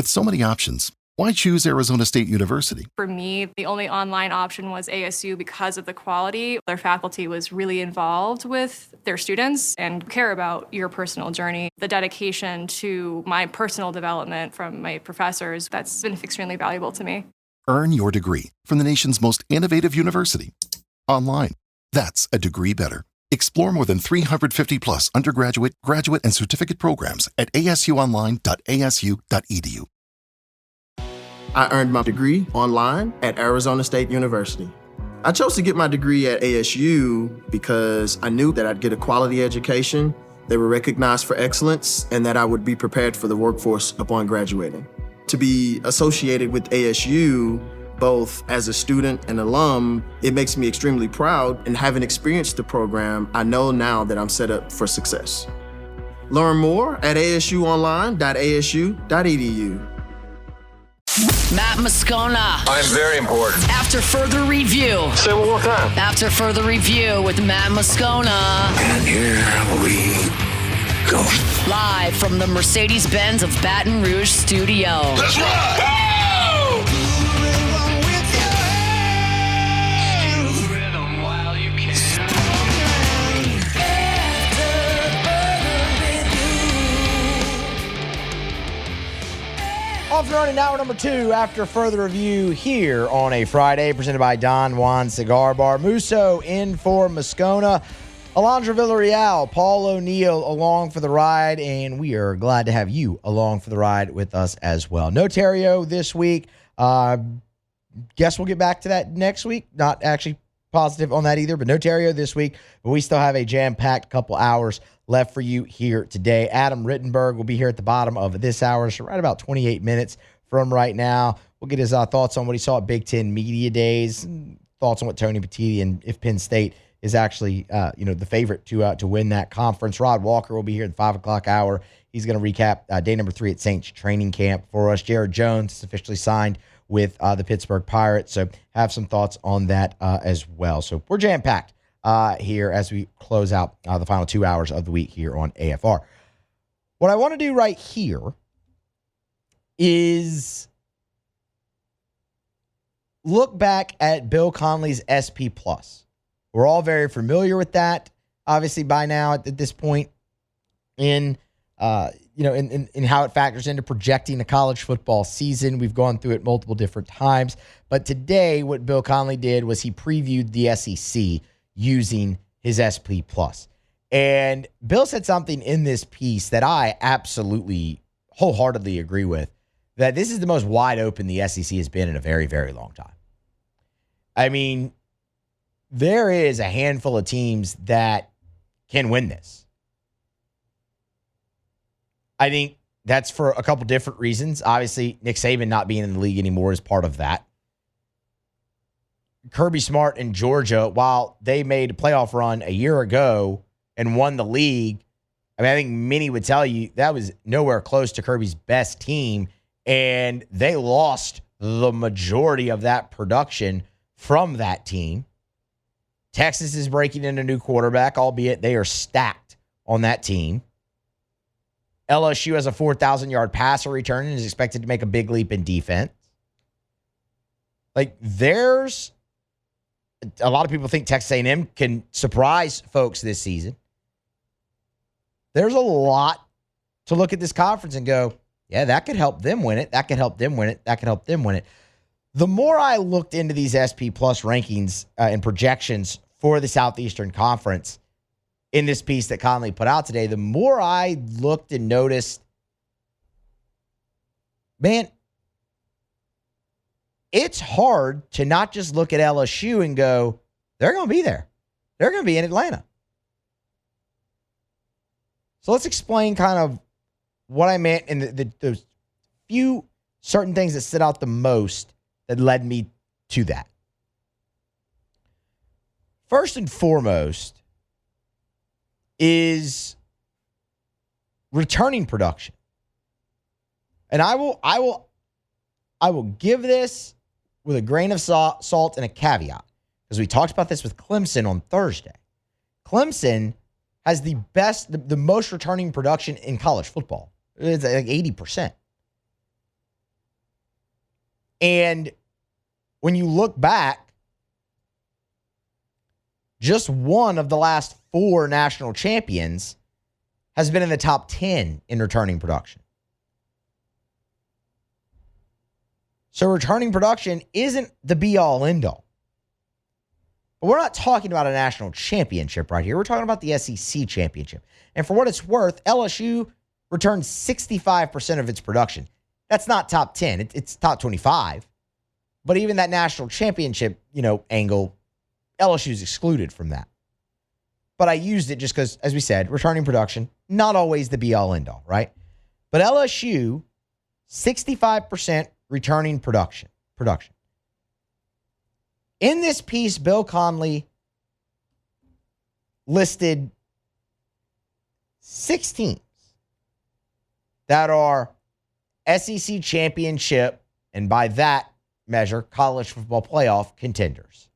With so many options, why choose Arizona State University? For me, the only online option was ASU because of the quality. Their faculty was really involved with their students and care about your personal journey. The dedication to my personal development from my professors, that's been extremely valuable to me. Earn your degree from the nation's most innovative university. Online. That's a degree better. Explore more than 350 plus undergraduate, graduate, and certificate programs at asuonline.asu.edu. I earned my degree online at Arizona State University. I chose to get my degree at ASU because I knew that I'd get a quality education, they were recognized for excellence, and that I would be prepared for the workforce upon graduating. To be associated with ASU, both as a student and alum, it makes me extremely proud, and having experienced the program, I know now that I'm set up for success. Learn more at asuonline.asu.edu. Matt Moscona. I'm very important. After further review. Say it one more time. After further review with Matt Moscona. And here we go. Live from the Mercedes-Benz of Baton Rouge studio. Let's ride! Go! Off and running, hour number 2 after further review here on a Friday, presented by Don Juan Cigar Bar. Musso in for Moscona. Alondra Villarreal, Paul O'Neill along for the ride, and we are glad to have you along for the ride with us as well. No Terrio this week. Guess we'll get back to that next week. Not actually positive on that either, but no Terrio this week. But we still have a jam-packed couple hours left for you here today. Adam Rittenberg will be here at the bottom of this hour, so right about 28 minutes from right now. We'll get his thoughts on what he saw at Big Ten Media Days, thoughts on what Tony Petitti and if Penn State is actually the favorite to win that conference. Rod Walker will be here at the 5 o'clock hour. He's going to recap day number 3 at Saints training camp for us. Jared Jones is officially signed with the Pittsburgh Pirates, so have some thoughts on that as well. So we're jam-packed here as we close out the final 2 hours of the week here on AFR. What I want to do right here is look back at Bill Connelly's SP+. We're all very familiar with that, obviously, by now at this point in how it factors into projecting a college football season. We've gone through it multiple different times. But today, what Bill Connelly did was he previewed the SEC using his SP+. And Bill said something in this piece that I absolutely wholeheartedly agree with, that this is the most wide open the SEC has been in a very, very long time. I mean, there is a handful of teams that can win this. I think that's for a couple different reasons. Obviously, Nick Saban not being in the league anymore is part of that. Kirby Smart and Georgia, while they made a playoff run a year ago and won the league, I mean, I think many would tell you that was nowhere close to Kirby's best team, and they lost the majority of that production from that team. Texas is breaking in a new quarterback, albeit they are stacked on that team. LSU has a 4,000-yard passer return and is expected to make a big leap in defense. Like, there's a lot of people think Texas A&M can surprise folks this season. There's a lot to look at this conference and go, yeah, that could help them win it. That could help them win it. That could help them win it. The more I looked into these SP Plus rankings and projections for the Southeastern Conference in this piece that Connelly put out today, the more I looked and noticed, man, it's hard to not just look at LSU and go, they're going to be there. They're going to be in Atlanta. So let's explain kind of what I meant and the few certain things that stood out the most that led me to that. First and foremost is returning production. And I will give this with a grain of salt and a caveat, because we talked about this with Clemson on Thursday. Clemson has the most returning production in college football. It's like 80%. And when you look back, just one of the last 4 national champions has been in the top 10 in returning production. So returning production isn't the be-all, end-all. But we're not talking about a national championship right here. We're talking about the SEC championship. And for what it's worth, LSU returned 65% of its production. That's not top 10. It's top 25. But even that national championship, angle, LSU's excluded from that. But I used it just because, as we said, returning production, not always the be-all, end-all, right? But LSU, 65% returning production. In this piece, Bill Conley listed 6 teams that are SEC championship, and by that measure, college football playoff contenders.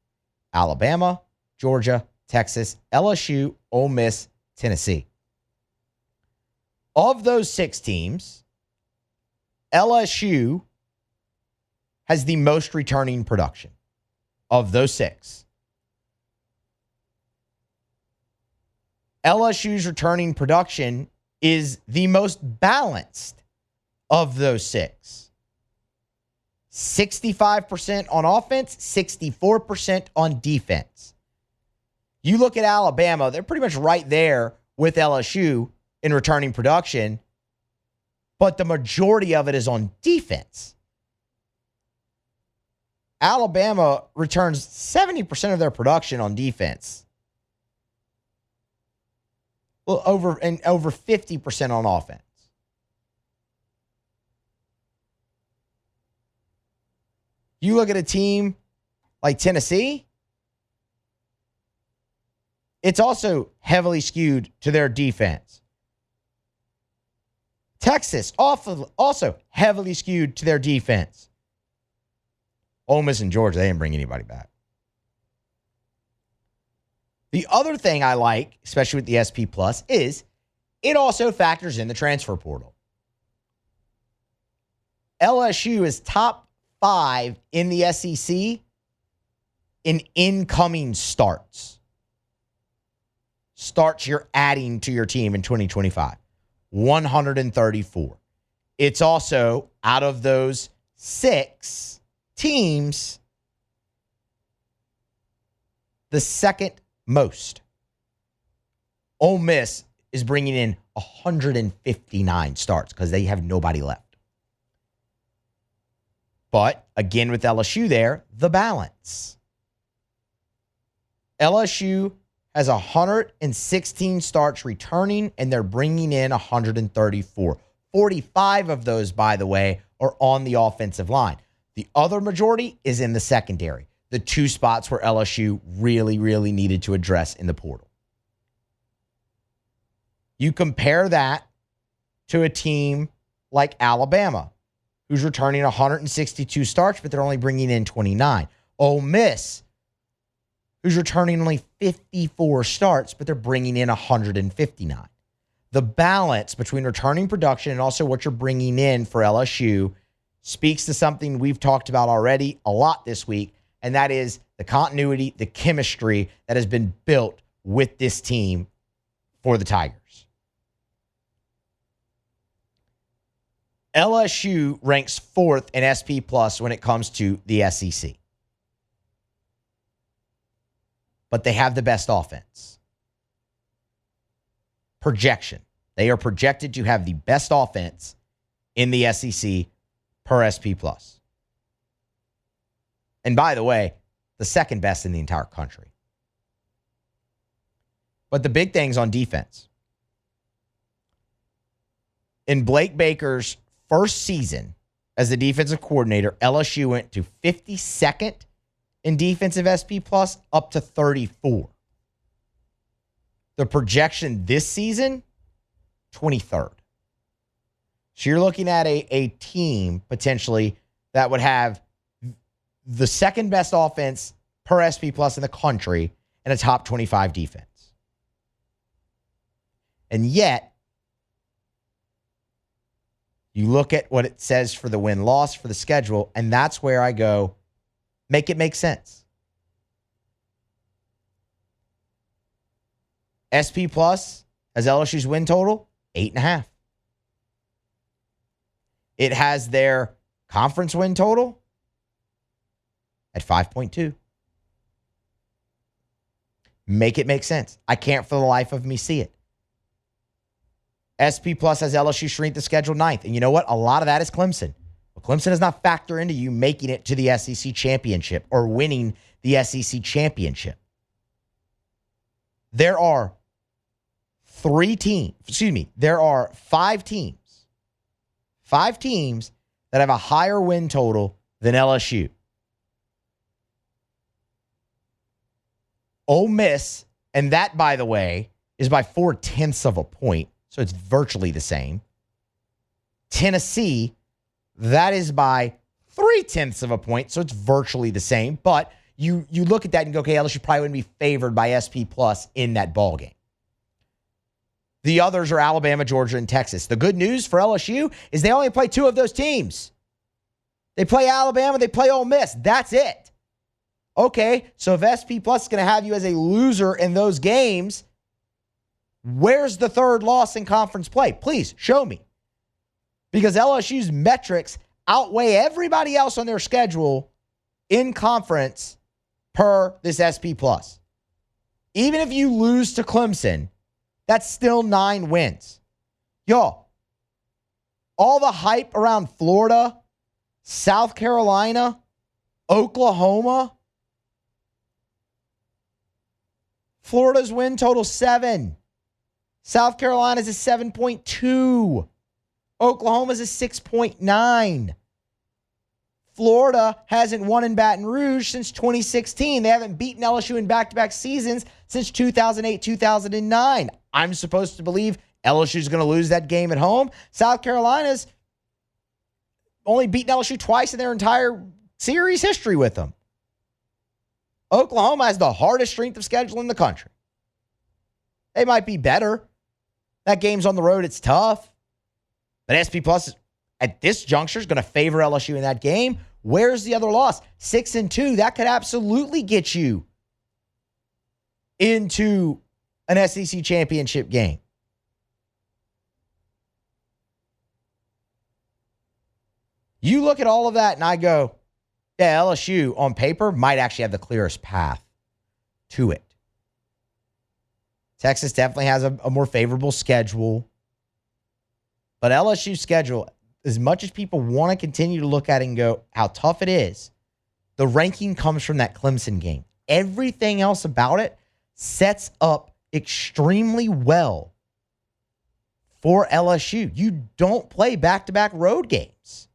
Alabama, Georgia, Texas, LSU, Ole Miss, Tennessee. Of those 6 teams, LSU has the most returning production of those 6. LSU's returning production is the most balanced of those 6. 65% on offense, 64% on defense. You look at Alabama, they're pretty much right there with LSU in returning production, but the majority of it is on defense. Alabama returns 70% of their production on defense. Well, over 50% on offense. You look at a team like Tennessee, it's also heavily skewed to their defense. Texas, also heavily skewed to their defense. Ole Miss and Georgia, they didn't bring anybody back. The other thing I like, especially with the SP Plus, is it also factors in the transfer portal. LSU is top 5 in the SEC in incoming starts. Starts you're adding to your team in 2025. 134. It's also, out of those 6 teams, the second most. Ole Miss is bringing in 159 starts because they have nobody left. But again, with LSU there, the balance. LSU has 116 starts returning, and they're bringing in 134. 45 of those, by the way, are on the offensive line. The other majority is in the secondary, the 2 spots where LSU really, really needed to address in the portal. You compare that to a team like Alabama, who's returning 162 starts, but they're only bringing in 29. Ole Miss, who's returning only 54 starts, but they're bringing in 159. The balance between returning production and also what you're bringing in for LSU speaks to something we've talked about already a lot this week, and that is the continuity, the chemistry that has been built with this team for the Tigers. LSU ranks 4th in SP Plus when it comes to the SEC. But they have the best offense. Projection. They are projected to have the best offense in the SEC per SP Plus. And by the way, the second best in the entire country. But the big thing's on defense. In Blake Baker's first season as the defensive coordinator, LSU went to 52nd in defensive SP Plus up to 34. The projection this season, 23rd. So you're looking at a team potentially that would have the second best offense per SP Plus in the country and a top 25 defense. And yet, You look at what it says for the win-loss for the schedule, and that's where I go, make it make sense. SP Plus has LSU's win total, 8.5. It has their conference win total at 5.2. Make it make sense. I can't for the life of me see it. SP Plus has LSU strength of schedule 9th. And you know what? A lot of that is Clemson. But Clemson does not factor into you making it to the SEC championship or winning the SEC championship. There are 5 teams that have a higher win total than LSU. Ole Miss, and that, by the way, is by 0.4 of a point, so it's virtually the same. Tennessee, that is by 0.3 of a point, so it's virtually the same. But you look at that and go, okay, LSU probably wouldn't be favored by SP Plus in that ball game. The others are Alabama, Georgia, and Texas. The good news for LSU is they only play 2 of those teams. They play Alabama, they play Ole Miss. That's it. Okay, so if SP Plus is going to have you as a loser in those games, where's the third loss in conference play? Please show me. Because LSU's metrics outweigh everybody else on their schedule in conference per this SP Plus. Even if you lose to Clemson, that's still 9 wins. Y'all, all the hype around Florida, South Carolina, Oklahoma. Florida's win total 7. South Carolina's a 7.2. Oklahoma's a 6.9. Florida hasn't won in Baton Rouge since 2016. They haven't beaten LSU in back-to-back seasons since 2008, 2009. I'm supposed to believe LSU's going to lose that game at home. South Carolina's only beaten LSU twice in their entire series history with them. Oklahoma has the hardest strength of schedule in the country. They might be better. That game's on the road. It's tough. But SP Plus at this juncture is going to favor LSU in that game. Where's the other loss? 6-2. That could absolutely get you into an SEC championship game. You look at all of that and I go, yeah, LSU on paper might actually have the clearest path to it. Texas definitely has a more favorable schedule. But LSU's schedule, as much as people want to continue to look at it and go, how tough it is, the ranking comes from that Clemson game. Everything else about it sets up extremely well for LSU. You don't play back-to-back road games.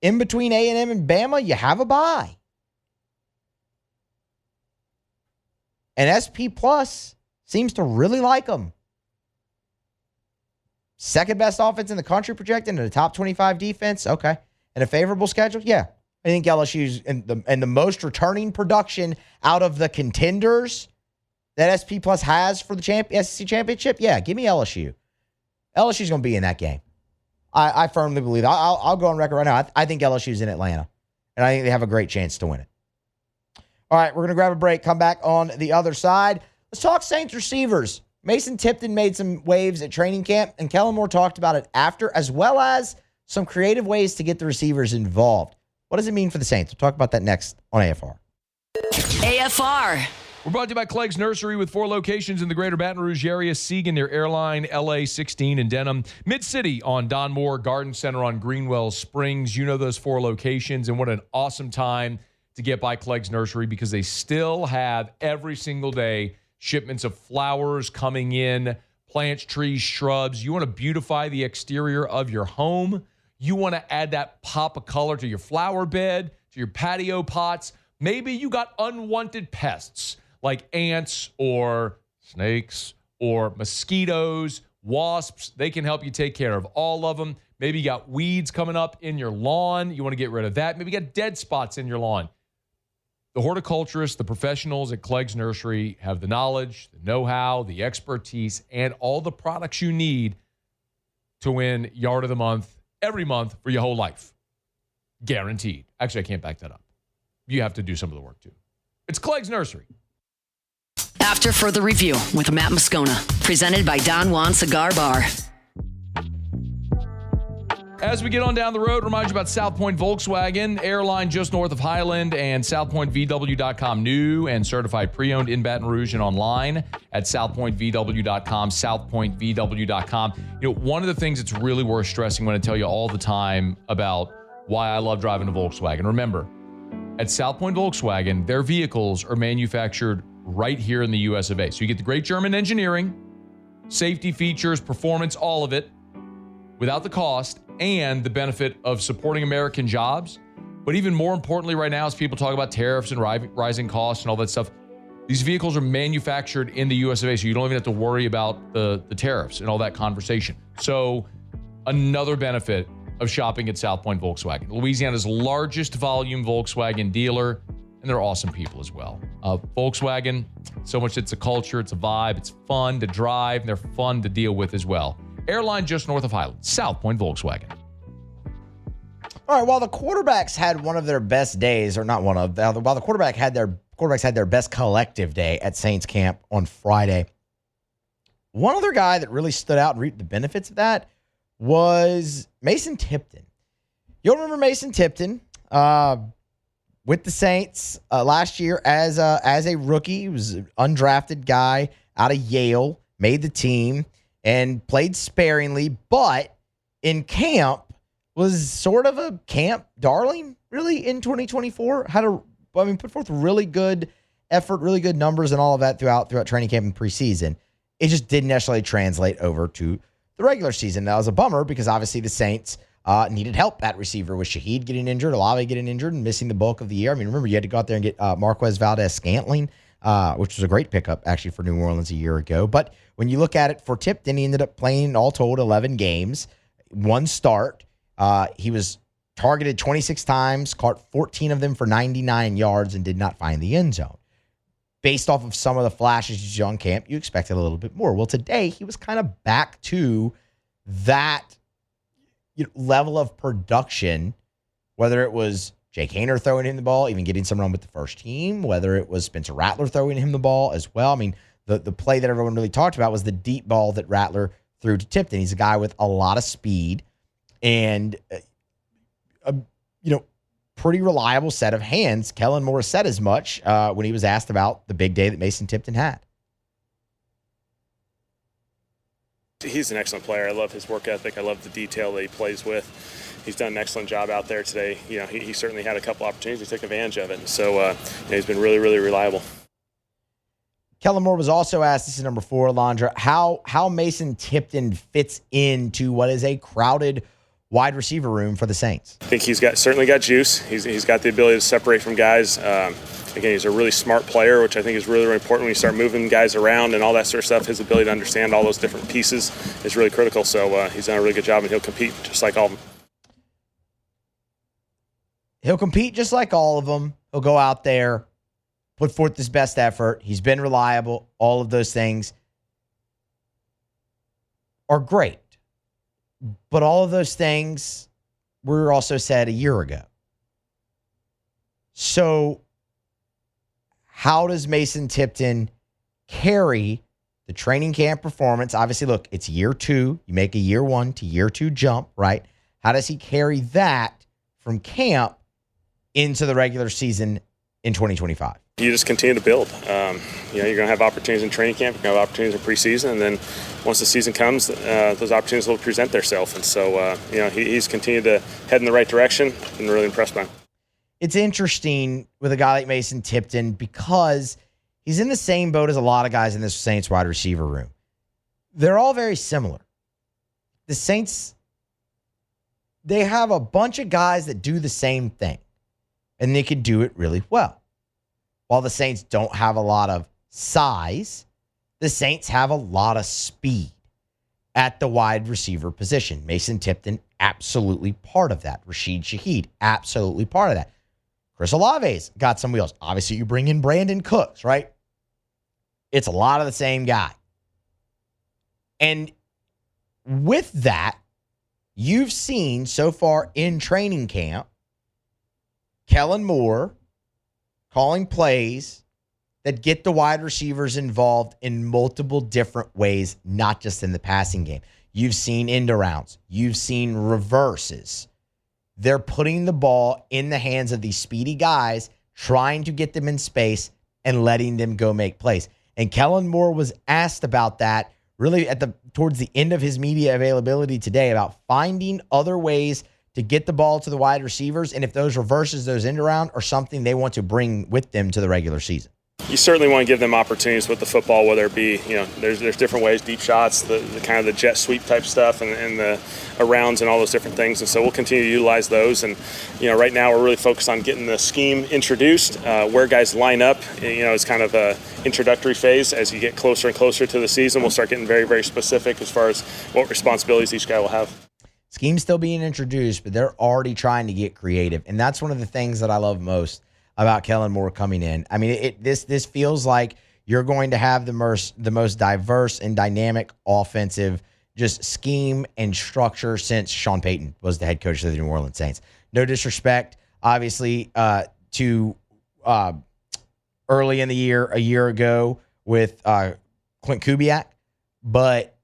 In between A&M and Bama, you have a bye. And SP Plus seems to really like them. Second best offense in the country projected and a top 25 defense. Okay. And a favorable schedule. Yeah. I think LSU's and the most returning production out of the contenders that SP Plus has for the SEC championship. Yeah. Give me LSU. LSU's going to be in that game. I firmly believe. I'll go on record right now. I think LSU's in Atlanta. And I think they have a great chance to win it. All right. We're going to grab a break. Come back on the other side. Let's talk Saints receivers. Mason Tipton made some waves at training camp, and Kellen Moore talked about it after, as well as some creative ways to get the receivers involved. What does it mean for the Saints? We'll talk about that next on AFR. AFR. We're brought to you by Clegg's Nursery with 4 locations in the greater Baton Rouge area. Sieg near Airline, LA 16 in Denham. Mid-City on Don Moore, Garden Center on Greenwell Springs. You know those 4 locations, and what an awesome time to get by Clegg's Nursery because they still have every single day shipments of flowers coming in, plants, trees, shrubs. You want to beautify the exterior of your home. You want to add that pop of color to your flower bed, to your patio pots. Maybe you got unwanted pests like ants or snakes or mosquitoes, wasps. They can help you take care of all of them. Maybe you got weeds coming up in your lawn. You want to get rid of that. Maybe you got dead spots in your lawn. The horticulturists, the professionals at Clegg's Nursery have the knowledge, the know-how, the expertise, and all the products you need to win Yard of the Month every month for your whole life. Guaranteed. Actually, I can't back that up. You have to do some of the work, too. It's Clegg's Nursery. After further review with Matt Moscona, presented by Don Juan Cigar Bar. As we get on down the road, remind you about South Point Volkswagen, airline just north of Highland, and southpointvw.com. New and certified pre-owned in Baton Rouge and online at southpointvw.com, southpointvw.com. You know, one of the things that's really worth stressing when I tell you all the time about why I love driving a Volkswagen. Remember, at South Point Volkswagen, their vehicles are manufactured right here in the US of A. So you get the great German engineering, safety features, performance, all of it, without the cost and the benefit of supporting American jobs. But even more importantly right now, as people talk about tariffs and rising costs and all that stuff, these vehicles are manufactured in the US of A, so you don't even have to worry about the tariffs and all that conversation. So another benefit of shopping at South Point Volkswagen, Louisiana's largest volume Volkswagen dealer, and they're awesome people as well. Volkswagen, so much it's a culture, it's a vibe, it's fun to drive, and they're fun to deal with as well. Airline just north of Highland, South Point Volkswagen. All right, while the quarterbacks had one of their best days, or not one of, while the quarterbacks had their best collective day at Saints camp on Friday, one other guy that really stood out and reaped the benefits of that was Mason Tipton. You'll remember Mason Tipton with the Saints last year as a rookie. He was an undrafted guy out of Yale, made the team, and played sparingly, but in camp was sort of a camp darling, really, in 2024. Put forth really good effort, really good numbers and all of that throughout training camp and preseason. It just didn't necessarily translate over to the regular season. That was a bummer because obviously the Saints needed help at receiver with Shaheed getting injured, Olave getting injured, and missing the bulk of the year. I mean, remember, you had to go out there and get Marquez Valdez-Scantling, which was a great pickup, actually, for New Orleans a year ago. But when you look at it for Tipton, he ended up playing, all told, 11 games, one start. He was targeted 26 times, caught 14 of them for 99 yards, and did not find the end zone. Based off of some of the flashes you saw on camp, you expected a little bit more. Well, today, he was kind of back to that level of production, whether it was Jake Haener throwing him the ball, even getting some run with the first team, whether it was Spencer Rattler throwing him the ball as well. I mean, the play that everyone really talked about was the deep ball that Rattler threw to Tipton. He's a guy with a lot of speed and pretty reliable set of hands. Kellen Moore said as much when he was asked about the big day that Mason Tipton had. He's an excellent player. I love his work ethic. I love the detail that he plays with. He's done an excellent job out there today. You know, he certainly had a couple opportunities. He took advantage of it. So he's been really, really reliable. Kellen Moore was also asked, this is number 4, Alondra, how Mason Tipton fits into what is a crowded wide receiver room for the Saints. I think he's certainly got juice. He's got the ability to separate from guys. Again, he's a really smart player, which I think is really, really important when you start moving guys around and all that sort of stuff. His ability to understand all those different pieces is really critical. So he's done a really good job, and he'll compete just like all of them. He'll compete just like all of them. He'll go out there, put forth his best effort. He's been reliable. All of those things are great. But all of those things were also said a year ago. So how does Mason Tipton carry the training camp performance? Obviously, look, it's year 2. You make a year 1 to year 2 jump, right? How does he carry that from camp into the regular season in 2025? You just continue to build. You're going to have opportunities in training camp, you're going to have opportunities in preseason, and then once the season comes, those opportunities will present themselves. And so, he's continued to head in the right direction. Been really impressed by him. It's interesting with a guy like Mason Tipton because he's in the same boat as a lot of guys in this Saints wide receiver room. They're all very similar. The Saints, they have a bunch of guys that do the same thing, and they can do it really well. While the Saints don't have a lot of size, the Saints have a lot of speed at the wide receiver position. Mason Tipton, absolutely part of that. Rashid Shaheed, absolutely part of that. Chris Olave's got some wheels. Obviously, you bring in Brandon Cooks, right? It's a lot of the same guy. And with that, you've seen so far in training camp, Kellen Moore calling plays that get the wide receivers involved in multiple different ways, not just in the passing game. You've seen end arounds. You've seen reverses. They're putting the ball in the hands of these speedy guys, trying to get them in space and letting them go make plays. And Kellen Moore was asked about that really towards the end of his media availability today about finding other ways to get the ball to the wide receivers, and if those reverses, those end around, are something they want to bring with them to the regular season. You certainly want to give them opportunities with the football, whether it be, there's different ways, deep shots, the kind of the jet sweep type stuff, and the arounds and all those different things. And so we'll continue to utilize those. And, right now we're really focused on getting the scheme introduced, where guys line up. It's kind of a introductory phase. As you get closer and closer to the season, we'll start getting very, very specific as far as what responsibilities each guy will have. Scheme's still being introduced, but they're already trying to get creative. And that's one of the things that I love most about Kellen Moore coming in. I mean, this feels like you're going to have the most diverse and dynamic offensive just scheme and structure since Sean Payton was the head coach of the New Orleans Saints. No disrespect, obviously, to early in the year, a year ago with Clint Kubiak, but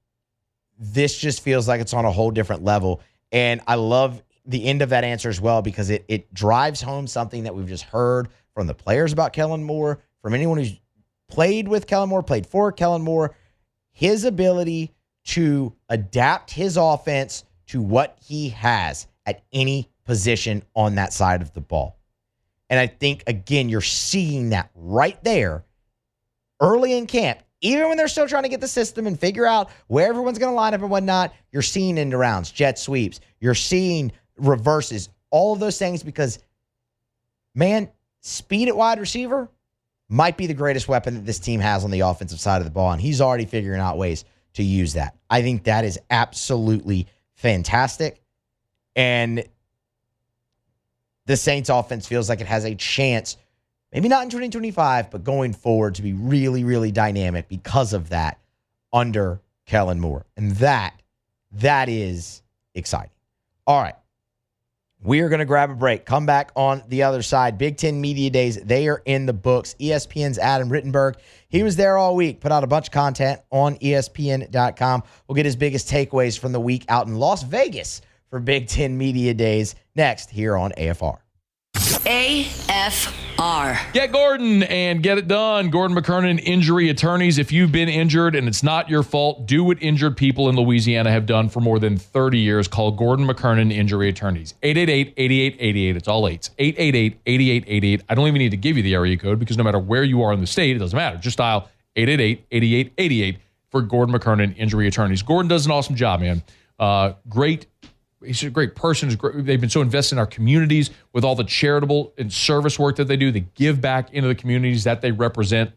this just feels like it's on a whole different level. And I love the end of that answer as well, because it drives home something that we've just heard from the players about Kellen Moore, from anyone who's played with Kellen Moore, played for Kellen Moore, his ability to adapt his offense to what he has at any position on that side of the ball. And I think, again, you're seeing that right there early in camp. Even when they're still trying to get the system and figure out where everyone's going to line up and whatnot, you're seeing end arounds, jet sweeps. You're seeing reverses, all of those things, because, man, speed at wide receiver might be the greatest weapon that this team has on the offensive side of the ball, and he's already figuring out ways to use that. I think that is absolutely fantastic, and the Saints offense feels like it has a chance, maybe not in 2025, but going forward, to be really, really dynamic because of that under Kellen Moore. And that is exciting. All right. We are going to grab a break. Come back on the other side. Big Ten Media Days, they are in the books. ESPN's Adam Rittenberg, he was there all week, put out a bunch of content on ESPN.com. We'll get his biggest takeaways from the week out in Las Vegas for Big Ten Media Days next here on AFR. AFR. Get Gordon and get it done. Gordon McKernan Injury Attorneys. If you've been injured and it's not your fault, do what injured people in Louisiana have done for more than 30 years. Call Gordon McKernan Injury Attorneys. 888-8888. It's all 8s. 888-8888. I don't even need to give you the area code, because no matter where you are in the state, it doesn't matter. Just dial 888-8888 for Gordon McKernan Injury Attorneys. Gordon does an awesome job, man. He's a great person. They've been so invested in our communities with all the charitable and service work that they do. They give back into the communities that they represent,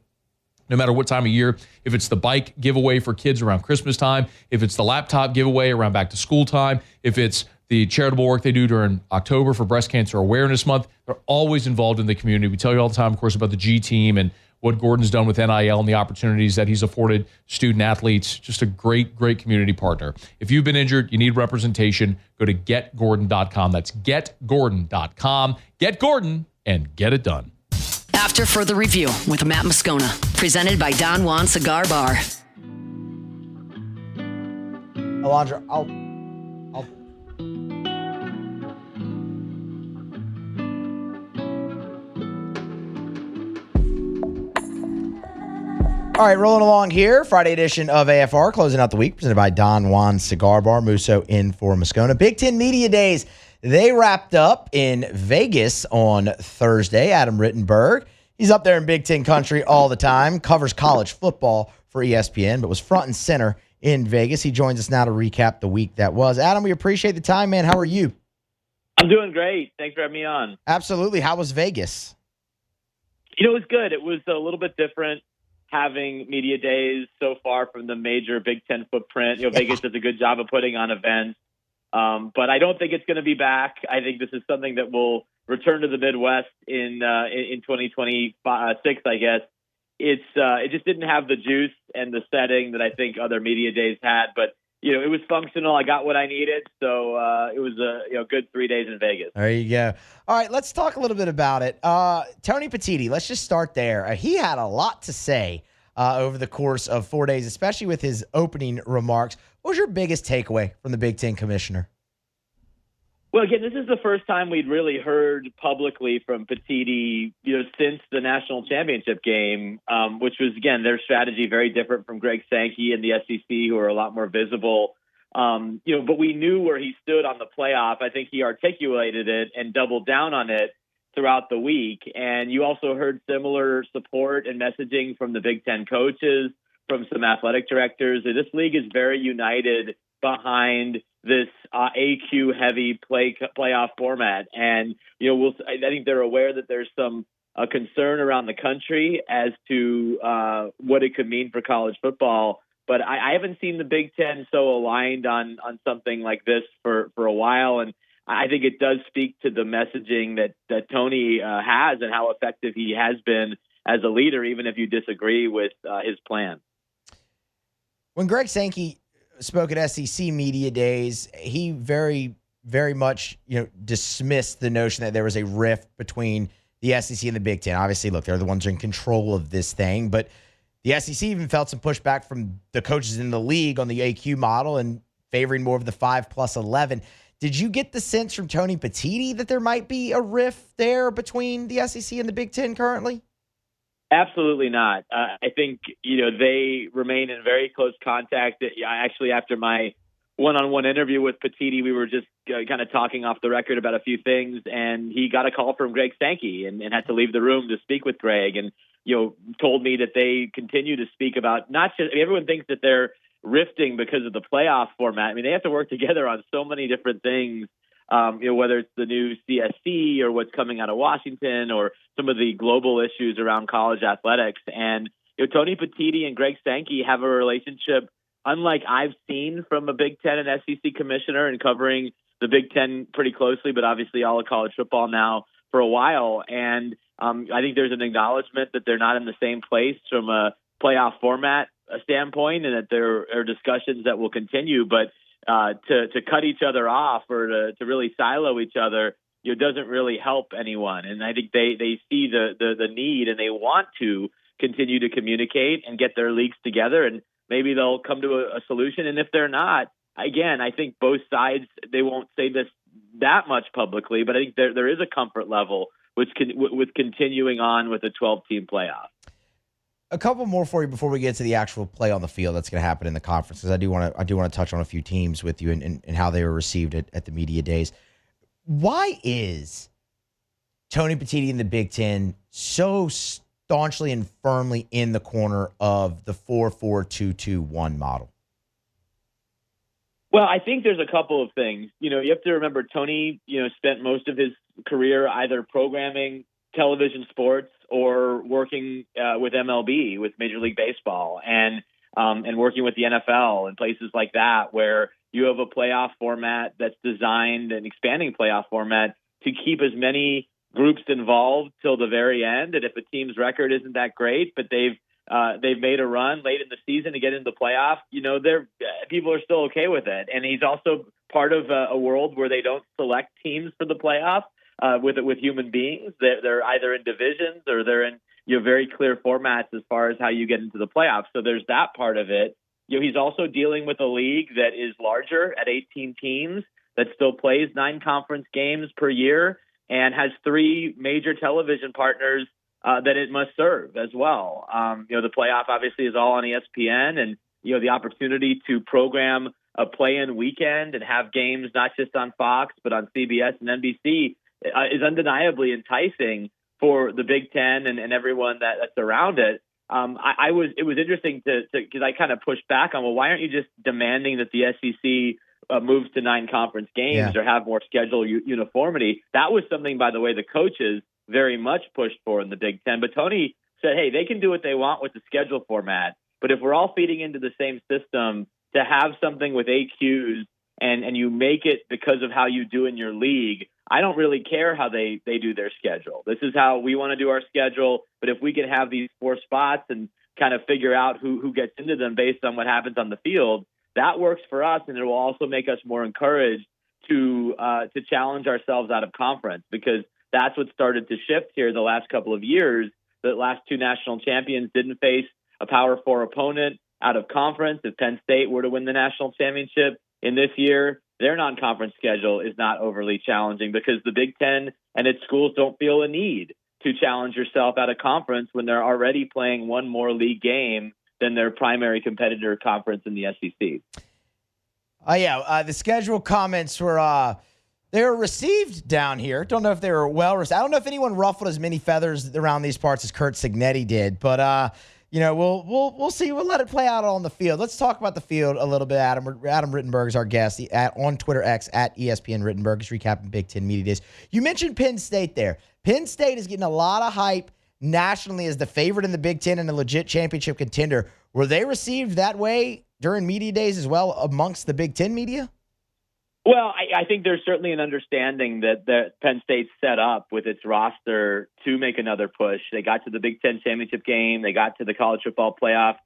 no matter what time of year. If it's the bike giveaway for kids around Christmas time, if it's the laptop giveaway around back to school time, if it's the charitable work they do during October for Breast Cancer Awareness Month, they're always involved in the community. We tell you all the time, of course, about the G Team and what Gordon's done with NIL and the opportunities that he's afforded student athletes. Just a great, great community partner. If you've been injured, you need representation, go to getgordon.com. That's getgordon.com. Get Gordon and get it done. After further review with Matt Moscona, presented by Don Juan Cigar Bar. Alondra, I'll All right, rolling along here. Friday edition of AFR, closing out the week, presented by Don Juan Cigar Bar. Musso in for Moscona. Big Ten Media Days, they wrapped up in Vegas on Thursday. Adam Rittenberg, he's up there in Big Ten country all the time, covers college football for ESPN, but was front and center in Vegas. He joins us now to recap the week that was. Adam, we appreciate the time, man. How are you? I'm doing great. Thanks for having me on. Absolutely. How was Vegas? It was good. It was a little bit different having media days so far from the major Big Ten footprint. Vegas does a good job of putting on events, but I don't think it's going to be back. I think this is something that will return to the Midwest in 2026, I guess. It just didn't have the juice and the setting that I think other media days had, but it was functional. I got what I needed, so it was a good 3 days in Vegas. There you go. All right, let's talk a little bit about it. Tony Petitti, let's just start there. He had a lot to say over the course of 4 days, especially with his opening remarks. What was your biggest takeaway from the Big Ten commissioner? Well, again, this is the first time we'd really heard publicly from Petitti, since the national championship game, which was, again, their strategy very different from Greg Sankey and the SEC, who are a lot more visible. But we knew where he stood on the playoff. I think he articulated it and doubled down on it throughout the week. And you also heard similar support and messaging from the Big Ten coaches, from some athletic directors. This league is very united behind this AQ-heavy playoff format. And, I think they're aware that there's some concern around the country as to what it could mean for college football. But I haven't seen the Big Ten so aligned on something like this for a while. And I think it does speak to the messaging that Tony has and how effective he has been as a leader, even if you disagree with his plan. When Greg Sankey spoke at SEC media days, he very, very much dismissed the notion that there was a rift between the SEC and the Big Ten. Obviously, look, they're the ones in control of this thing, but the SEC even felt some pushback from the coaches in the league on the AQ model and favoring more of the 5+11. Did you get the sense from Tony Petitti that there might be a rift there between the SEC and the Big Ten currently? Absolutely not. I think, they remain in very close contact. Actually, after my one-on-one interview with Petitti, we were just kind of talking off the record about a few things, and he got a call from Greg Sankey and had to leave the room to speak with Greg, and told me that they continue to speak about not just everyone thinks that they're rifting because of the playoff format. I mean, they have to work together on so many different things. Whether it's the new CSC or what's coming out of Washington or some of the global issues around college athletics. And Tony Petitti and Greg Sankey have a relationship unlike I've seen from a Big Ten and SEC commissioner, and covering the Big Ten pretty closely, but obviously all of college football now for a while. And I think there's an acknowledgement that they're not in the same place from a playoff format standpoint, and that there are discussions that will continue. But to cut each other off or to really silo each other, doesn't really help anyone. And I think they see the need, and they want to continue to communicate and get their leagues together, and maybe they'll come to a solution. And if they're not, again, I think both sides, they won't say this that much publicly, but I think there is a comfort level with continuing on with a 12-team playoff. A couple more for you before we get to the actual play on the field that's going to happen in the conference, because I do want to touch on a few teams with you and how they were received at the media days. Why is Tony Petitti and the Big Ten so staunchly and firmly in the corner of the 4-4-2-2-1 model? Well, I think there's a couple of things. You have to remember Tony, spent most of his career either programming television sports or working with MLB, with Major League Baseball, and working with the NFL and places like that, where you have a playoff format that's designed, an expanding playoff format, to keep as many groups involved till the very end. And if a team's record isn't that great, but they've made a run late in the season to get into the playoff, people are still okay with it. And he's also part of a world where they don't select teams for the playoff with human beings. They're either in divisions or they're in very clear formats as far as how you get into the playoffs. So there's that part of it. He's also dealing with a league that is larger at 18 teams, that still plays 9 conference games per year and has 3 major television partners that it must serve as well. The playoff obviously is all on ESPN, and the opportunity to program a play-in weekend and have games not just on Fox but on CBS and NBC is undeniably enticing for the Big Ten and everyone that's around it. It was interesting because I kind of pushed back on, well, why aren't you just demanding that the SEC moves to 9 conference games or have more schedule uniformity? That was something, by the way, the coaches very much pushed for in the Big Ten. But Tony said, hey, they can do what they want with the schedule format, but if we're all feeding into the same system, to have something with AQs and you make it because of how you do in your league, I don't really care how they do their schedule. This is how we want to do our schedule. But if we can have these 4 spots and kind of figure out who gets into them based on what happens on the field, that works for us, and it will also make us more encouraged to challenge ourselves out of conference, because that's what started to shift here the last couple of years. The last 2 national champions didn't face a Power 4 opponent out of conference. If Penn State were to win the national championship in this year, their non-conference schedule is not overly challenging, because the Big Ten and its schools don't feel a need to challenge yourself out of conference when they're already playing one more league game than their primary competitor conference in the SEC. The schedule comments were they were received down here. Don't know if they were well received. I don't know if anyone ruffled as many feathers around these parts as Kurt Signetti did, but we'll see. We'll let it play out on the field. Let's talk about the field a little bit. Adam Rittenberg is our guest on Twitter X at ESPN Rittenberg. He's recapping Big Ten Media Days. You mentioned Penn State there. Penn State is getting a lot of hype nationally as the favorite in the Big Ten and a legit championship contender. Were they received that way during media days as well amongst the Big Ten media? Well, I think there's certainly an understanding that Penn State's set up with its roster to make another push. They got to the Big Ten championship game. They got to the college football playoff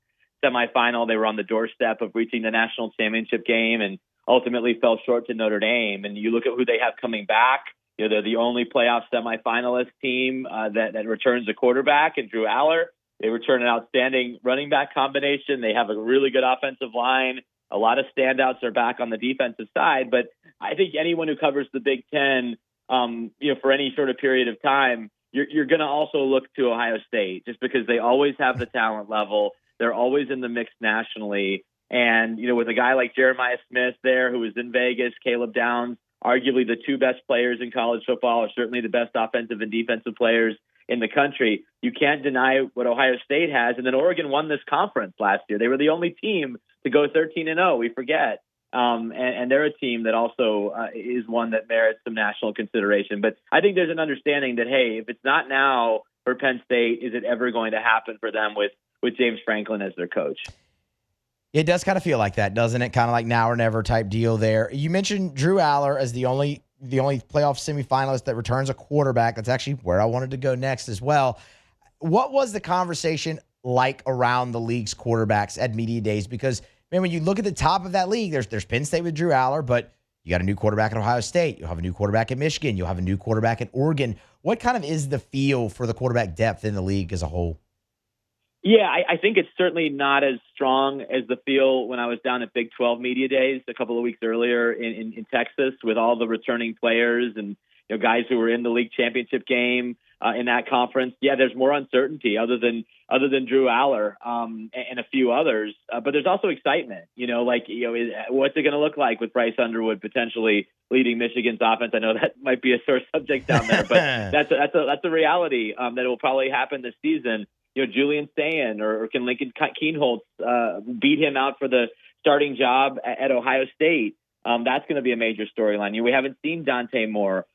semifinal. They were on the doorstep of reaching the national championship game and ultimately fell short to Notre Dame. And you look at who they have coming back. They're the only playoff semifinalist team that returns a quarterback in Drew Aller. They return an outstanding running back combination. They have a really good offensive line. A lot of standouts are back on the defensive side. But I think anyone who covers the Big Ten, for any sort of period of time, you're going to also look to Ohio State, just because they always have the talent level. They're always in the mix nationally. And, with a guy like Jeremiah Smith there, who was in Vegas, Caleb Downs, arguably the 2 best players in college football, or certainly the best offensive and defensive players in the country. You can't deny what Ohio State has. And then Oregon won this conference last year. They were the only team to go 13-0. We forget. And they're a team that also is one that merits some national consideration. But I think there's an understanding that, hey, if it's not now for Penn State, is it ever going to happen for them with James Franklin as their coach? It does kind of feel like that, doesn't it? Kind of like now or never type deal there. You mentioned Drew Aller as the only playoff semifinalist that returns a quarterback. That's actually where I wanted to go next as well. What was the conversation like around the league's quarterbacks at media days? Because, man, when you look at the top of that league, there's Penn State with Drew Aller, but you got a new quarterback at Ohio State. You'll have a new quarterback at Michigan. You'll have a new quarterback at Oregon. What kind of is the feel for the quarterback depth in the league as a whole? Yeah, I think it's certainly not as strong as the feel when I was down at Big 12 Media Days a couple of weeks earlier in Texas with all the returning players and guys who were in the league championship game in that conference. Yeah, there's more uncertainty other than Drew Aller and a few others. But there's also excitement. What's it going to look like with Bryce Underwood potentially leading Michigan's offense? I know that might be a sore subject down there, but that's a reality that will probably happen this season. Julian Sayin or can Lincoln Keenholz beat him out for the starting job at Ohio State? That's going to be a major storyline. We haven't seen Dante Moore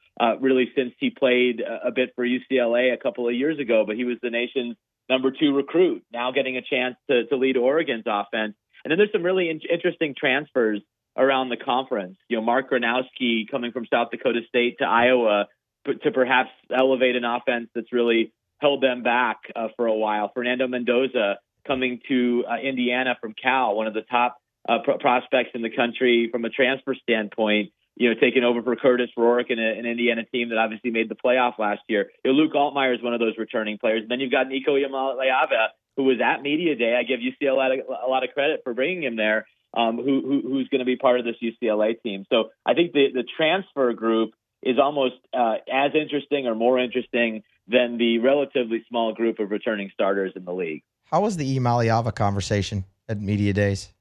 really since he played a bit for UCLA a couple of years ago, but he was the nation's number 2 recruit, now getting a chance to lead Oregon's offense. And then there's some really interesting transfers around the conference. Mark Gronowski coming from South Dakota State to Iowa to perhaps elevate an offense that's really held them back for a while. Fernando Mendoza coming to Indiana from Cal, one of the top prospects in the country from a transfer standpoint, taking over for Curtis Rourke and an Indiana team that obviously made the playoff last year. Luke Altmaier is one of those returning players. And then you've got Nico Iamaleava, who was at Media Day. I give UCLA a lot of credit for bringing him there, who's going to be part of this UCLA team. So I think the transfer group is almost as interesting or more interesting than the relatively small group of returning starters in the league. How was the Iamaleava conversation at Media Days?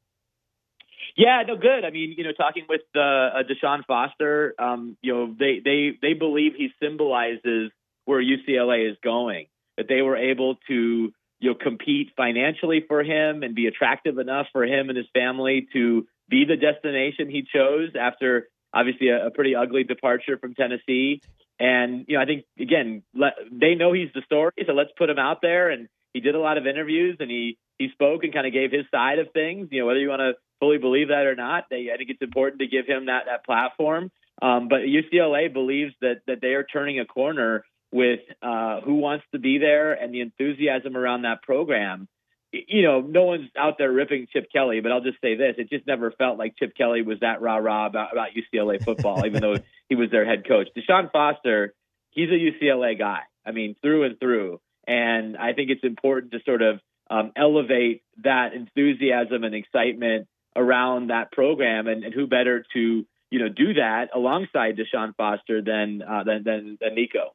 Yeah, no, good. I mean, talking with Deshaun Foster, they believe he symbolizes where UCLA is going, that they were able to, compete financially for him and be attractive enough for him and his family to be the destination he chose after obviously a pretty ugly departure from Tennessee. And, I think, again, they know he's the story, so let's put him out there. And he did a lot of interviews and he spoke and kind of gave his side of things, whether you want to fully believe that or not. I think it's important to give him that platform. But UCLA believes that they are turning a corner with who wants to be there and the enthusiasm around that program. No one's out there ripping Chip Kelly, but I'll just say this. It just never felt like Chip Kelly was that rah-rah about UCLA football, even though he was their head coach. Deshaun Foster, he's a UCLA guy. I mean, through and through. And I think it's important to sort of elevate that enthusiasm and excitement around that program. And who better to, do that alongside Deshaun Foster than Nico.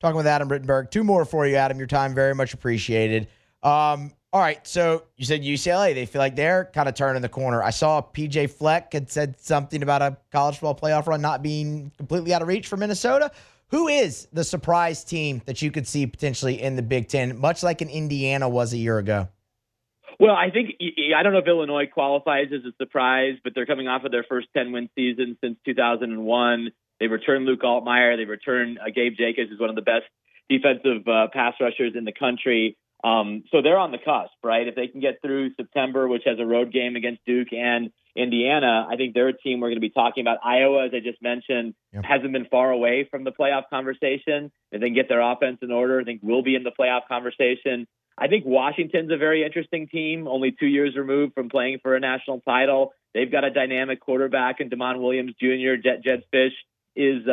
Talking with Adam Rittenberg. Two more for you, Adam. Your time very much appreciated. All right, so you said UCLA. They feel like they're kind of turning the corner. I saw PJ Fleck had said something about a college football playoff run not being completely out of reach for Minnesota. Who is the surprise team that you could see potentially in the Big Ten, much like an Indiana was a year ago? Well, I don't know if Illinois qualifies as a surprise, but they're coming off of their first 10-win season since 2001. They returned Luke Altmaier. They returned Gabe Jacobs, who's one of the best defensive pass rushers in the country. So they're on the cusp, right? If they can get through September, which has a road game against Duke and Indiana, I think they're a team we're going to be talking about. Iowa, as I just mentioned, hasn't been far away from the playoff conversation. If they can get their offense in order, I think we'll be in the playoff conversation. I think Washington's a very interesting team, only 2 years removed from playing for a national title. They've got a dynamic quarterback in Damon Williams Jr. Jed Fish is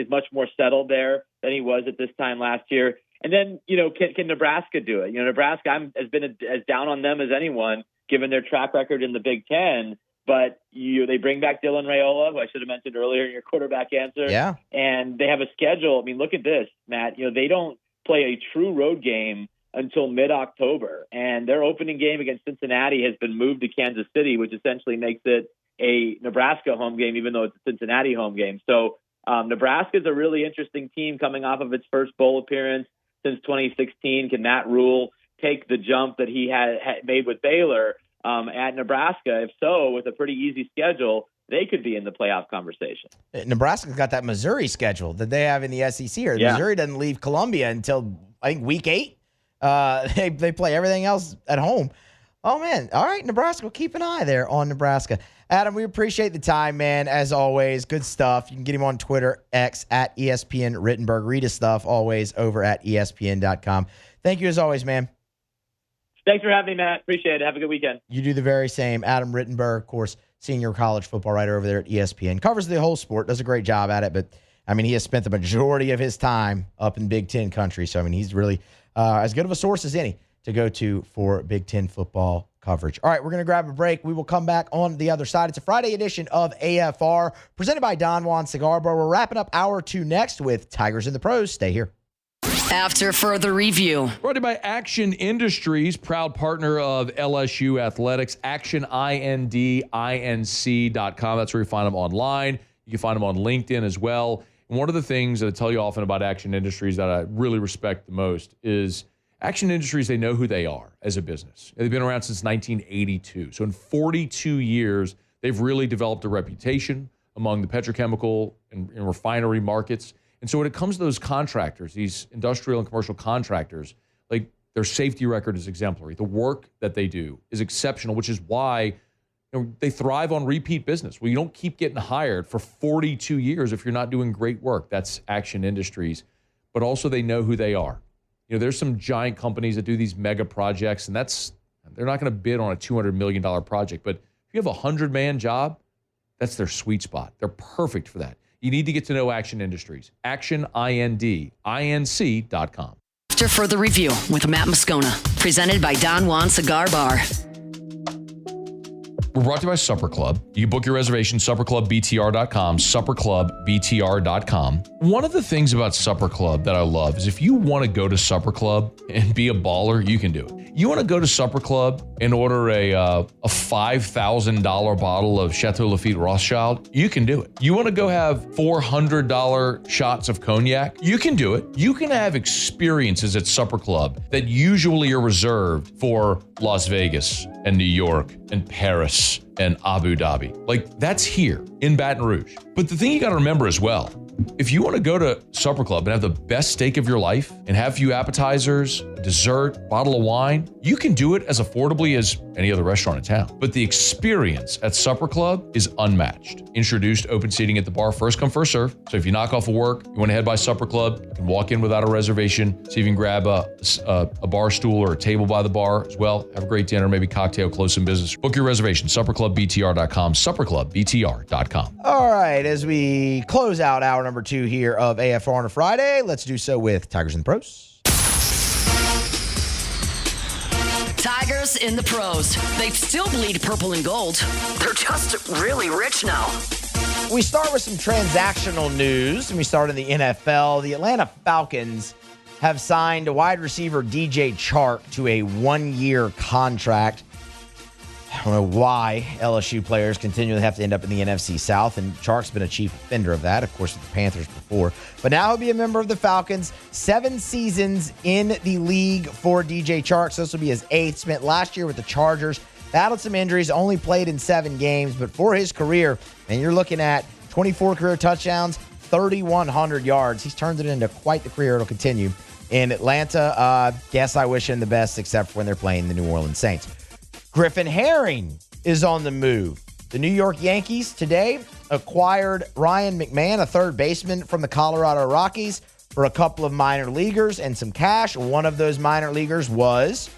much more settled there than he was at this time last year. And then, can Nebraska do it? Nebraska has been as down on them as anyone, given their track record in the Big Ten. But they bring back Dylan Raiola, who I should have mentioned earlier in your quarterback answer. Yeah. And they have a schedule. I mean, look at this, Matt. They don't play a true road game until mid-October. And their opening game against Cincinnati has been moved to Kansas City, which essentially makes it a Nebraska home game, even though it's a Cincinnati home game. So Nebraska is a really interesting team coming off of its first bowl appearance since 2016. Can Matt Rule take the jump that he had made with Baylor at Nebraska? If so, with a pretty easy schedule, they could be in the playoff conversation. Nebraska's got that Missouri schedule that they have in the SEC here. Yeah. Missouri doesn't leave Columbia until, I think, week 8. They play everything else at home. Oh, man. All right, Nebraska. We'll keep an eye there on Nebraska. Adam, we appreciate the time, man. As always, good stuff. You can get him on Twitter, X, at ESPN Rittenberg. Read his stuff always over at ESPN.com. Thank you as always, man. Thanks for having me, Matt. Appreciate it. Have a good weekend. You do the very same. Adam Rittenberg, of course, senior college football writer over there at ESPN. Covers the whole sport, does a great job at it, but, I mean, he has spent the majority of his time up in Big Ten country, so, I mean, he's really as good of a source as any to go to for Big Ten football coverage. All right, we're going to grab a break. We will come back on the other side. It's a Friday edition of AFR presented by Don Juan Cigar Bar. We're wrapping up hour 2 next with Tigers in the Pros. Stay here. After further review. Brought to you by Action Industries, proud partner of LSU Athletics. ActionIndinc.com. That's where you find them online. You can find them on LinkedIn as well. And one of the things that I tell you often about Action Industries that I really respect the most is Action Industries, they know who they are as a business. They've been around since 1982. So in 42 years, they've really developed a reputation among the petrochemical and refinery markets. And so when it comes to those contractors, these industrial and commercial contractors, like their safety record is exemplary. The work that they do is exceptional, which is why they thrive on repeat business. Well, you don't keep getting hired for 42 years if you're not doing great work. That's Action Industries. But also they know who they are. There's some giant companies that do these mega projects, and they're not going to bid on a $200 million project. But if you have a 100-man job, that's their sweet spot. They're perfect for that. You need to get to know Action Industries. ActionIndinc.com. After further review with Matt Moscona, presented by Don Juan Cigar Bar. We're brought to you by Supper Club. You can book your reservation, supperclubbtr.com, supperclubbtr.com. One of the things about Supper Club that I love is if you want to go to Supper Club and be a baller, you can do it. You want to go to Supper Club and order a $5,000 bottle of Chateau Lafite Rothschild, you can do it. You want to go have $400 shots of cognac, you can do it. You can have experiences at Supper Club that usually are reserved for Las Vegas and New York and Paris and Abu Dhabi. Like, that's here in Baton Rouge. But the thing you got to remember as well, if you want to go to Supper Club and have the best steak of your life and have a few appetizers, dessert, bottle of wine, you can do it as affordably as any other restaurant in town. But the experience at Supper Club is unmatched. Introduced open seating at the bar, first come, first serve. So if you knock off of work, you want to head by Supper Club, you can walk in without a reservation, so you can grab a bar stool or a table by the bar as well. Have a great dinner, maybe cocktail, close some business. Book your reservation, supperclubbtr.com, supperclubbtr.com. All right, as we close out hour number 2 here of AFR on a Friday, let's do so with Tigers in the Pros. Tigers in the pros. They still bleed purple and gold. They're just really rich now. We start with some transactional news, and we start in the NFL. The Atlanta Falcons have signed wide receiver DJ Chark to a 1-year contract. I don't know why LSU players continually have to end up in the NFC South, and Chark's been a chief offender of that, of course, with the Panthers before. But now he'll be a member of the Falcons. 7 seasons in the league for DJ Chark, so this will be his 8th. Spent last year with the Chargers, battled some injuries, only played in 7 games. But for his career, and you're looking at 24 career touchdowns, 3,100 yards. He's turned it into quite the career. It'll continue in Atlanta. Guess I wish him the best, except for when they're playing the New Orleans Saints. Griffin Herring is on the move. The New York Yankees today acquired Ryan McMahon, a third baseman from the Colorado Rockies, for a couple of minor leaguers and some cash. One of those minor leaguers was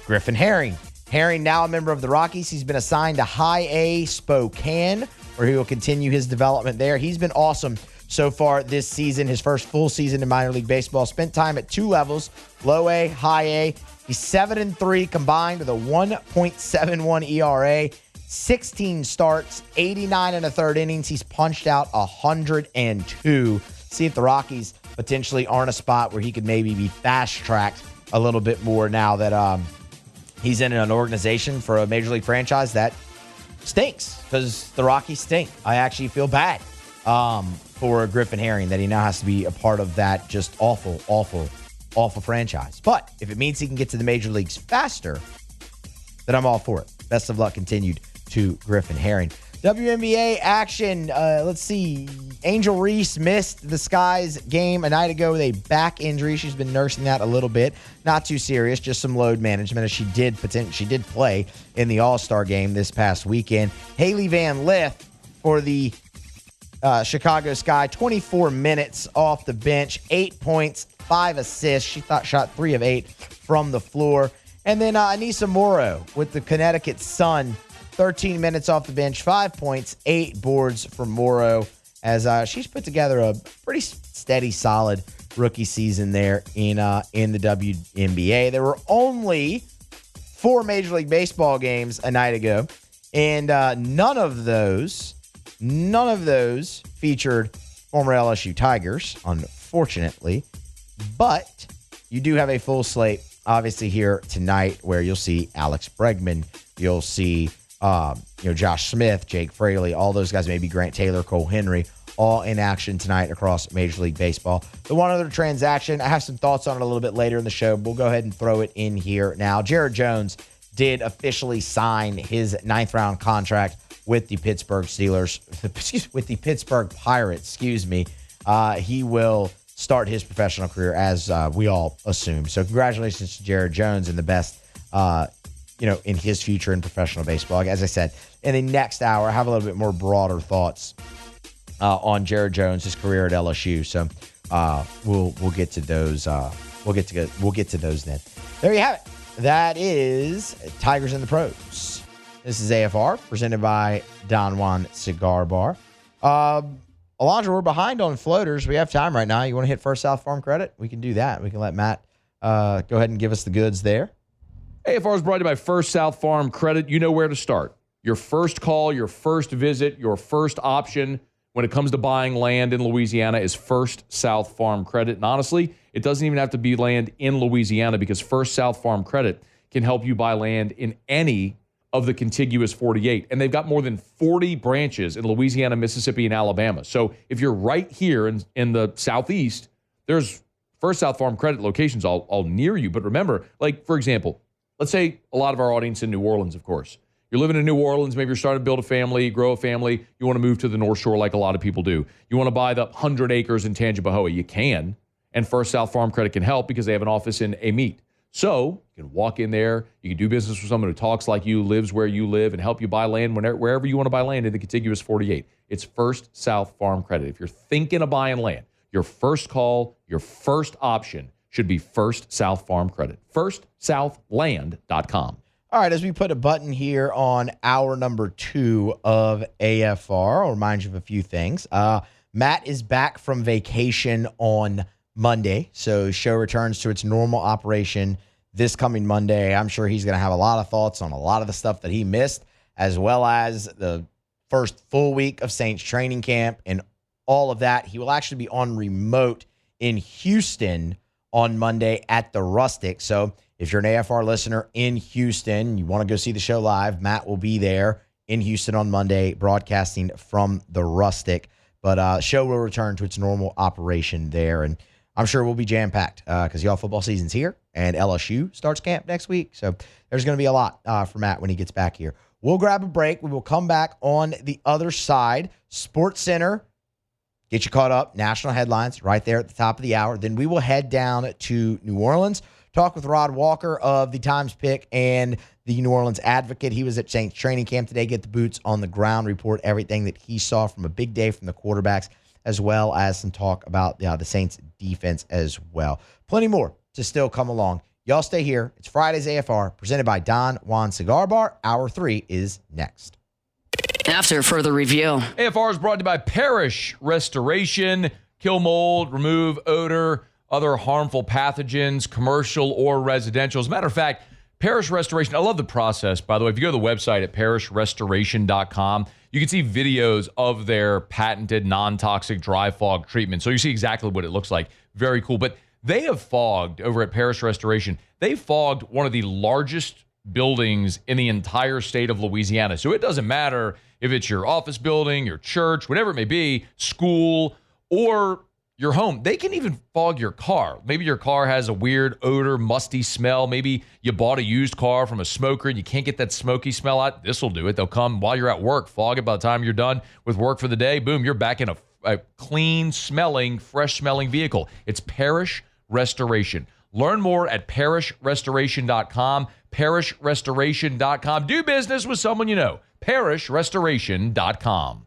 Griffin Herring. Herring, now a member of the Rockies. He's been assigned to High A Spokane, where he will continue his development there. He's been awesome so far this season, his first full season in minor league baseball. Spent time at 2 levels, low A, high A. He's 7-3 combined with a 1.71 ERA, 16 starts, 89 and a third innings. He's punched out 102. See if the Rockies potentially aren't a spot where he could maybe be fast-tracked a little bit more now that he's in an organization for a major league franchise that stinks, because the Rockies stink. I actually feel bad for Griffin Herring that he now has to be a part of that just awful franchise. But if it means he can get to the major leagues faster, then I'm all for it. Best of luck continued to Griffin Herring. WNBA action. Let's see. Angel Reese missed the Skies game a night ago with a back injury. She's been nursing that a little bit. Not too serious, just some load management, as she did play in the All-Star game this past weekend. Haley Van Lith for the Chicago Sky, 24 minutes off the bench, 8 points, 5 assists. She shot 3 of 8 from the floor. And then Anissa Morrow with the Connecticut Sun, 13 minutes off the bench, 5 points, 8 boards for Morrow, as she's put together a pretty steady, solid rookie season there in the WNBA. There were only 4 Major League Baseball games a night ago, and none of those featured former LSU Tigers, unfortunately. But you do have a full slate, obviously, here tonight, where you'll see Alex Bregman, you'll see Josh Smith, Jake Fraley, all those guys, maybe Grant Taylor, Cole Henry, all in action tonight across Major League Baseball. The one other transaction, I have some thoughts on it a little bit later in the show, but we'll go ahead and throw it in here now. Jared Jones did officially sign his 9th-round contract with the Pittsburgh Pirates, he will start his professional career, as we all assume. So congratulations to Jared Jones, and the best, in his future in professional baseball. As I said, in the next hour, I have a little bit more broader thoughts on Jared Jones, his career at LSU. So we'll get to those. We'll get to those then. There you have it. That is Tigers in the Pros. This is AFR, presented by Don Juan Cigar Bar. Alondra, we're behind on floaters. We have time right now. You want to hit First South Farm Credit? We can do that. We can let Matt go ahead and give us the goods there. AFR is brought to you by First South Farm Credit. You know where to start. Your first call, your first visit, your first option when it comes to buying land in Louisiana is First South Farm Credit. And honestly, it doesn't even have to be land in Louisiana, because First South Farm Credit can help you buy land in any of the contiguous 48. And they've got more than 40 branches in Louisiana, Mississippi, and Alabama. So if you're right here in the Southeast, there's First South Farm Credit locations all near you. But remember, like, for example, let's say a lot of our audience in New Orleans, of course. You're living in New Orleans. Maybe you're starting to build a family, grow a family. You want to move to the North Shore like a lot of people do. You want to buy the 100 acres in Tangipahoa. You can. And First South Farm Credit can help because they have an office in Amite. So you can walk in there. You can do business with someone who talks like you, lives where you live, and help you buy land wherever you want to buy land in the contiguous 48. It's First South Farm Credit. If you're thinking of buying land, your first call, your first option should be First South Farm Credit. FirstSouthLand.com. All right, as we put a button here on hour number 2 of AFR, I'll remind you of a few things. Matt is back from vacation on Monday, so show returns to its normal operation this coming Monday. I'm sure he's going to have a lot of thoughts on a lot of the stuff that he missed, as well as the first full week of Saints training camp and all of that. He will actually be on remote in Houston on Monday at the Rustic. So if you're an AFR listener in Houston, you want to go see the show live, Matt will be there in Houston on Monday broadcasting from the Rustic. But show will return to its normal operation there. And I'm sure we'll be jam-packed because y'all football season's here and LSU starts camp next week. So there's going to be a lot for Matt when he gets back here. We'll grab a break. We will come back on the other side. Sports Center, get you caught up. National headlines right there at the top of the hour. Then we will head down to New Orleans, talk with Rod Walker of the Times Pick and the New Orleans Advocate. He was at Saints training camp today. Get the boots on the ground, report everything that he saw from a big day from the quarterbacks, as well as some talk about the Saints defense as well. Plenty more to still come along. Y'all stay here. It's Friday's AFR, presented by Don Juan Cigar Bar. Hour 3 is next. After further review. AFR is brought to you by Parish Restoration. Kill mold, remove odor, other harmful pathogens, commercial or residential. As a matter of fact, Parish Restoration, I love the process, by the way. If you go to the website at parishrestoration.com, you can see videos of their patented non-toxic dry fog treatment. So you see exactly what it looks like. Very cool. But they have fogged, over at Parish Restoration, they fogged one of the largest buildings in the entire state of Louisiana. So it doesn't matter if it's your office building, your church, whatever it may be, school, or your home. They can even fog your car. Maybe your car has a weird odor, musty smell. Maybe you bought a used car from a smoker and you can't get that smoky smell out. This will do it. They'll come while you're at work, fog it. By the time you're done with work for the day, boom, you're back in a clean-smelling, fresh-smelling vehicle. It's Parish Restoration. Learn more at parishrestoration.com. Parishrestoration.com. Do business with someone you know. Parishrestoration.com.